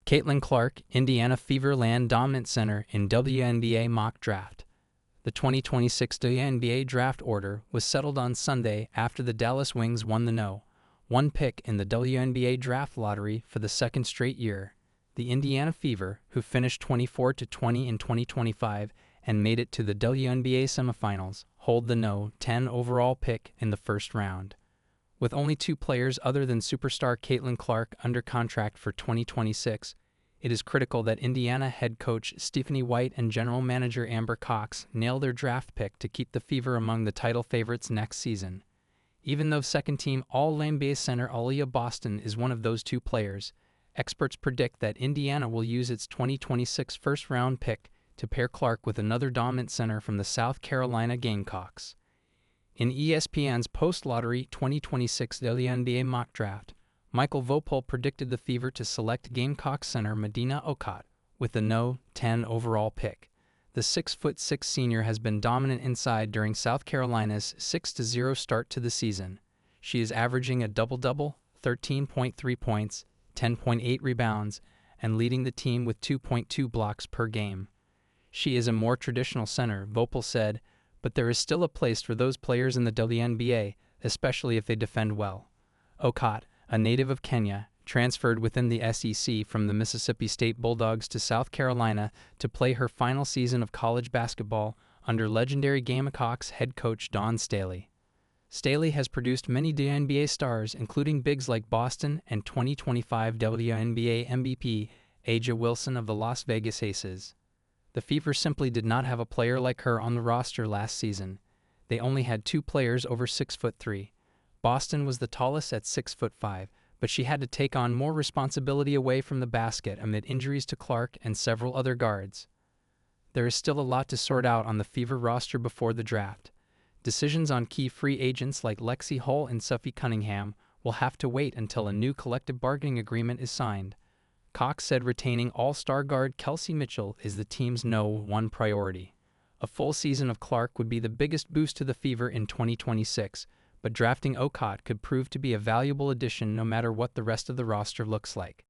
Caitlin Clark, Indiana Fever land dominant center in WNBA mock draft. The 2026 WNBA draft order was settled on Sunday after the Dallas Wings won the No. 1 pick in the WNBA draft lottery for the second straight year. The Indiana Fever, who finished 24-20 in 2025 and made it to the WNBA semifinals, hold the No. 10 overall pick in the first round. With only 2 players other than superstar Caitlin Clark under contract for 2026, it is critical that Indiana head coach Stephanie White and general manager Amber Cox nail their draft pick to keep the Fever among the title favorites next season. Even though second-team All-NBA center Aaliyah Boston is one of those 2 players, experts predict that Indiana will use its 2026 first-round pick to pair Clark with another dominant center from the South Carolina Gamecocks. In ESPN's post-lottery 2026 WNBA mock draft, Michael Vopel predicted the Fever to select Gamecock center Medina Okot with the No. 10 overall pick. The 6'6" senior has been dominant inside during South Carolina's 6-0 start to the season. She is averaging a double-double, 13.3 points, 10.8 rebounds, and leading the team with 2.2 blocks per game. She is a more traditional center, Vopel said, but there is still a place for those players in the WNBA, especially if they defend well. Okot, a native of Kenya, transferred within the SEC from the Mississippi State Bulldogs to South Carolina to play her final season of college basketball under legendary Gamecocks head coach Dawn Staley. Staley has produced many WNBA stars, including bigs like Boston and 2025 WNBA MVP A'ja Wilson of the Las Vegas Aces. The Fever simply did not have a player like her on the roster last season. They only had 2 players over 6'3". Boston was the tallest at 6'5", but she had to take on more responsibility away from the basket amid injuries to Clark and several other guards. There is still a lot to sort out on the Fever roster before the draft. Decisions on key free agents like Lexie Hull and Sophie Cunningham will have to wait until a new collective bargaining agreement is signed. Cox said retaining all-star guard Kelsey Mitchell is the team's No. 1 priority. A full season of Clark would be the biggest boost to the Fever in 2026, but drafting Okot could prove to be a valuable addition no matter what the rest of the roster looks like.